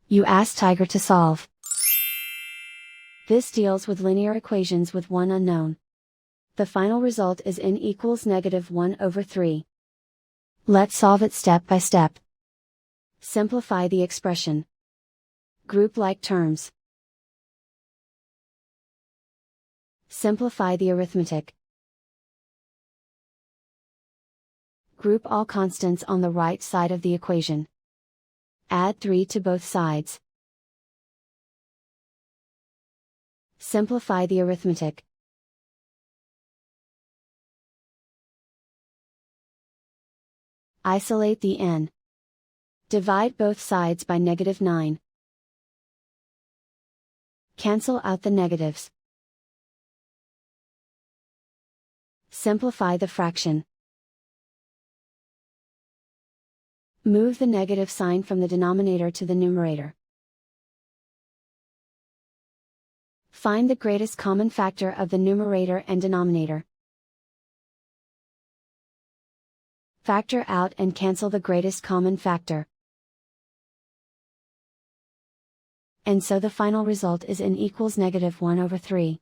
You ask Tiger to solve. This deals with linear equations with one unknown. The final result is n equals -1/3. Let's solve it step by step. Simplify the expression. Group like terms. Simplify the arithmetic. Group all constants on the right side of the equation. Add 3 to both sides. Simplify the arithmetic. Isolate the n. Divide both sides by -9. Cancel out the negatives. Simplify the fraction. Move the negative sign from the denominator to the numerator. Find the greatest common factor of the numerator and denominator. Factor out and cancel the greatest common factor. And so the final result is n equals -1/3.